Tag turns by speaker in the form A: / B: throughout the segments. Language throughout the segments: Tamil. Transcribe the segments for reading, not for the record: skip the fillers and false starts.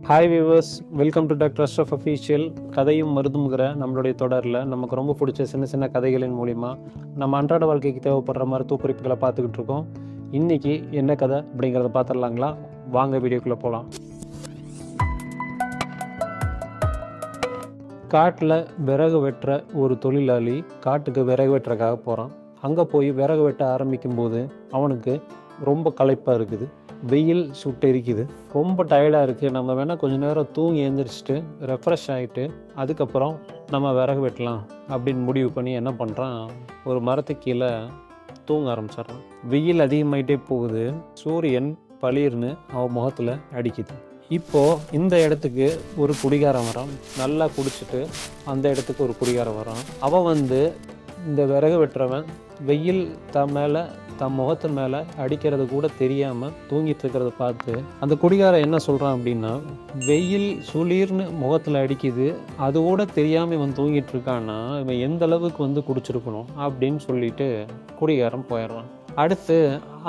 A: Hi viewers, welcome to doctor Ashraf official. கதையும் மருந்துங்கிற நம்மளுடைய தொடரில் நமக்கு ரொம்ப பிடிச்ச சின்ன சின்ன கதைகளின் மூலிமா நம்ம அன்றாட வாழ்க்கைக்கு தேவைப்படுற மருத்துவ குறிப்புகளை பார்த்துக்கிட்டு இருக்கோம். இன்றைக்கி என்ன கதை அப்படிங்கிறத பார்த்துடலாங்களா? வாங்க வீடியோக்குள்ளே போகலாம். காட்டில் விறகு வெட்டுற ஒரு தொழிலாளி காட்டுக்கு விறகு வெட்டுறதுக்காக போகிறான். அங்கே போய் விறகு வெட்ட ஆரம்பிக்கும் போது அவனுக்கு ரொம்ப களைப்பாக இருக்குது. வெயில் சுட்டு எரிக்குது, ரொம்ப டயர்டாக இருக்குது. நம்ம வேணால் கொஞ்சம் நேரம் தூங்கி எழுந்திரிச்சிட்டு ரெஃப்ரெஷ் ஆகிட்டு அதுக்கப்புறம் நம்ம விறகு வெட்டலாம் அப்படின்னு முடிவு பண்ணி என்ன பண்ணுறான், ஒரு மரத்துக்கு கீழே தூங்க ஆரம்பிச்சிட்றான். வெயில் அதிகமாகிட்டே போகுது. சூரியன் பளிர்னு அவன் முகத்தில் அடிக்குது. இப்போது இந்த இடத்துக்கு ஒரு குடிகாரன் வரான். நல்லா குடிச்சிட்டு அந்த இடத்துக்கு ஒரு குடிகாரன் வரான். அவன் இந்த விறகு வெட்டுறவன் வெயில் தன் முகத்து மேலே அடிக்கிறது கூட தெரியாமல் தூங்கிட்டு இருக்கிறத பார்த்து அந்த குடிகாரன் என்ன சொல்கிறான் அப்படின்னா, வெயில் சுளீர்னு முகத்தில் அடிக்குது, அது கூட தெரியாமல் இவன் தூங்கிட்டு இருக்கான்னா இவன் எந்த அளவுக்கு குடிச்சிருக்கணும் அப்படின்னு சொல்லிட்டு குடிகாரன் போயிடுறான். அடுத்து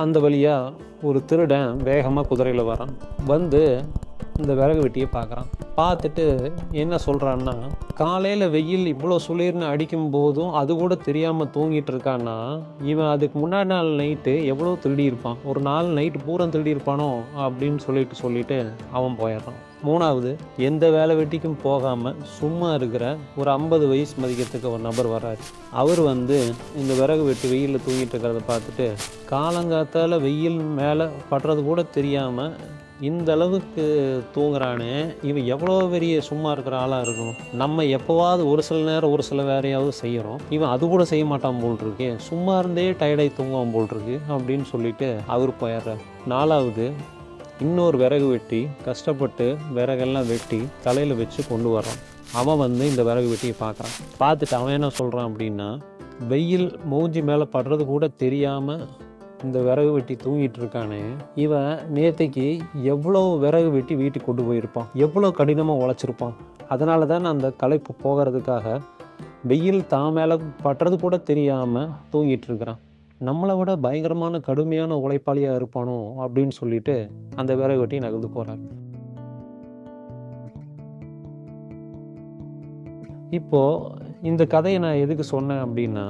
A: அந்த வழியாக ஒரு திருடன் வேகமாக குதிரையில் வரான். இந்த விறகு வெட்டியை பார்க்குறான். பார்த்துட்டு என்ன சொல்கிறான்னா, காலையில் வெயில் இவ்வளோ சுளீர்னு அடிக்கும் போதும் அது கூட தெரியாமல் தூங்கிட்டு இருக்கான்னா இவன் அதுக்கு முன்னாடி நாள் நைட்டு எவ்வளோ திருடியிருப்பான், ஒரு நாள் நைட்டு பூரா திருடியிருப்பானோ அப்படின்னு சொல்லிட்டு அவன் போயிடுறான். மூணாவது, எந்த வேலை வெட்டிக்கும் போகாமல் சும்மா இருக்கிற ஒரு 50 வயசு மதிக்கிறதுக்கு ஒரு நபர் வர்றாரு. அவர் இந்த விறகு வெட்டி வெயிலில் தூங்கிட்டு இருக்கிறத பார்த்துட்டு, காலங்காத்தால் வெயில் மேலே படுறது கூட தெரியாமல் இந்த அளவுக்கு தூங்குறானே, இவன் எவ்வளோ பெரிய சும்மா இருக்கிற ஆளாக இருக்கணும். நம்ம எப்போவாவது ஒரு சில நேரம் ஒரு சில வேறையாவது செய்கிறோம், இவன் அது கூட செய்ய மாட்டான் போல் இருக்கு, சும்மா இருந்தே டயர்டாகி தூங்குவான் போல் இருக்கு அப்படின்னு சொல்லிட்டு அவர் போயிடுறார். நாலாவது, இன்னொரு விறகு வெட்டி கஷ்டப்பட்டு விறகெல்லாம் வெட்டி தலையில் வச்சு கொண்டு வரான். அவன் இந்த விறகு வெட்டியை பார்க்குறான். பார்த்துட்டு அவன் என்ன சொல்கிறான் அப்படின்னா, வெயில் மூஞ்சி மேலே படுறது கூட தெரியாமல் இந்த விறகு வெட்டி தூங்கிட்டு இருக்கானே, இவன் நேற்றைக்கு எவ்வளோ விறகு வெட்டி வீட்டுக்கு கொண்டு போயிருப்பான், எவ்வளோ கடினமாக உழைச்சிருப்பான். அதனால தான் அந்த களைப்பு போகிறதுக்காக வெயில் தான் மேலே படுறது கூட தெரியாமல் தூங்கிட்டு இருக்கிறான். நம்மளை விட பயங்கரமான கடுமையான உழைப்பாளியாக இருப்பானோ அப்படின்னு சொல்லிட்டு அந்த விறகு வெட்டி நகர்ந்து போகிறார். இப்போது இந்த கதையை நான் எதுக்கு சொன்னேன் அப்படின்னா,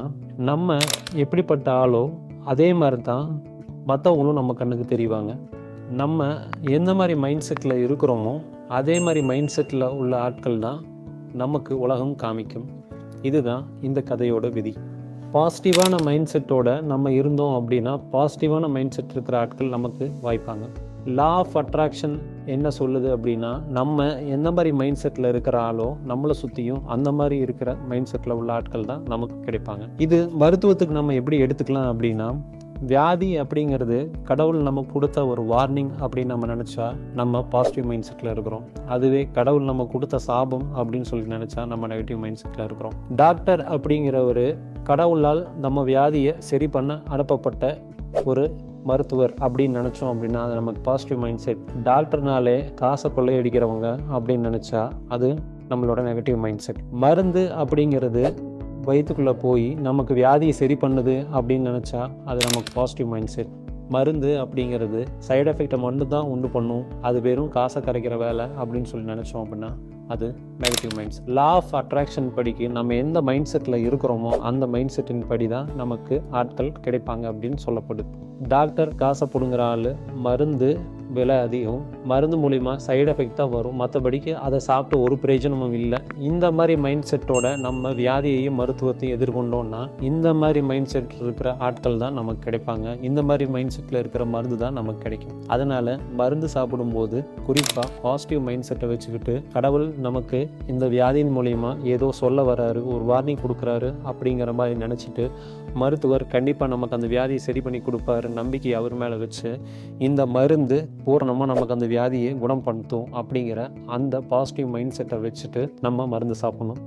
A: நம்ம எப்படிப்பட்ட ஆளோ அதே மாதிரி தான் மற்றவங்களும் நம்ம கண்ணுக்கு தெரிவாங்க. நம்ம எந்த மாதிரி மைண்ட் செட்டில் இருக்கிறோமோ அதே மாதிரி மைண்ட் செட்டில் உள்ள ஆட்கள் தான் நமக்கு உலகம் காமிக்கும். இதுதான் இந்த கதையோட விதி. பாசிட்டிவான மைண்ட் செட்டோட நம்ம இருந்தோம் அப்படின்னா பாசிட்டிவான மைண்ட் செட் இருக்கிற ஆட்கள் நமக்கு வாய்ப்பாங்க. லா ஆஃப் அட்ராக்ஷன் என்ன சொல்லுது அப்படின்னா, நம்ம எந்த மாதிரி மைண்ட் செட்டில் இருக்கிற ஆளோ நம்மளை சுற்றியும் அந்த மாதிரி இருக்கிற மைண்ட் செட்டில் உள்ள ஆட்கள் தான் நமக்கு கிடைப்பாங்க. இது மருத்துவத்துக்கு நம்ம எப்படி எடுத்துக்கலாம் அப்படின்னா, வியாதி அப்படிங்கிறது கடவுள் நமக்கு கொடுத்த ஒரு வார்னிங் அப்படின்னு நம்ம நினச்சா நம்ம பாசிட்டிவ் மைண்ட் செட்டில் இருக்கிறோம். அதுவே கடவுள் நம்ம கொடுத்த சாபம் அப்படின்னு சொல்லி நினச்சா நம்ம நெகட்டிவ் மைண்ட் செட்டில் இருக்கிறோம். டாக்டர் அப்படிங்கிற ஒரு கடவுளால் நம்ம வியாதியை சரி பண்ண அனுப்பப்பட்ட ஒரு மருத்துவர் அப்படின்னு நினச்சோம் அப்படின்னா அது நமக்கு பாசிட்டிவ் மைண்ட் செட். டாக்டர்னாலே காசை கொள்ளையடிக்கிறவங்க அப்படின்னு நினச்சா அது நம்மளோட நெகட்டிவ் மைண்ட் செட். மருந்து அப்படிங்கிறது வயிற்றுக்குள்ளே போய் நமக்கு வியாதியை சரி பண்ணுது அப்படின்னு நினச்சா அது நமக்கு பாசிட்டிவ் மைண்ட் செட். மருந்து அப்படிங்கிறது சைடு எஃபெக்டை மட்டும் தான் உண்டு பண்ணும், அது வெறும் காசை கரைக்கிற வேலை அப்படின்னு சொல்லி நினச்சோம் அப்படின்னா அது negative minds. Law of attraction படிக்கு நம்ம எந்த மைண்ட் செட்டில் இருக்கிறோமோ அந்த மைண்ட் செட்டின் படி தான் நமக்கு ஆட்கள் கிடைப்பாங்க அப்படின்னு சொல்லப்படுது. டாக்டர் காசை பிடுங்குற ஆள், மருந்து விலை அதிகம், மருந்து மூலிமா சைடு எஃபெக்ட் தான் வரும், மற்றபடிக்கு அதை சாப்பிட்டு ஒரு பிரயோஜனமும் இல்லை. இந்த மாதிரி மைண்ட் செட்டோட நம்ம வியாதியையும் மருத்துவத்தையும் எதிர்கொண்டோம்னா இந்த மாதிரி மைண்ட் செட் இருக்கிற ஆட்கள் தான் நமக்கு கிடைப்பாங்க. இந்த மாதிரி மைண்ட் செட்டில் இருக்கிற மருந்து தான் நமக்கு கிடைக்கும். அதனால் மருந்து சாப்பிடும்போது குறிப்பாக பாசிட்டிவ் மைண்ட் செட்டை வச்சுக்கிட்டு, கடவுள் நமக்கு இந்த வியாதியின் மூலிமா ஏதோ சொல்ல வராரு, ஒரு வார்னிங் கொடுக்குறாரு அப்படிங்கிற மாதிரி நினச்சிட்டு மருத்துவர் கண்டிப்பாக நமக்கு அந்த வியாதியை சரி பண்ணி கொடுப்பாரு நம்பிக்கை அவர் மேலே வச்சு இந்த மருந்து பூரணமாக நமக்கு அந்த வியாதியை குணப்படுத்தும் அப்படிங்கிற அந்த பாசிட்டிவ் மைண்ட் செட்டை வச்சுட்டு நம்ம மருந்து சாப்பிடணும்.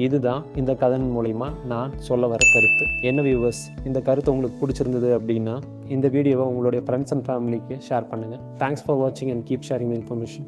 A: இதுதான் இந்த கதையின் மூலிமா நான் சொல்ல வர கருத்து. என்ன வியூவர்ஸ், இந்த கருத்து உங்களுக்கு பிடிச்சிருந்தது அப்படின்னா இந்த வீடியோவை உங்களுடைய ஃப்ரெண்ட்ஸ் அண்ட் ஃபேமிலிக்கு ஷேர் பண்ணுங்கள். தேங்க்ஸ் ஃபார் வாட்சிங் and keep sharing the information.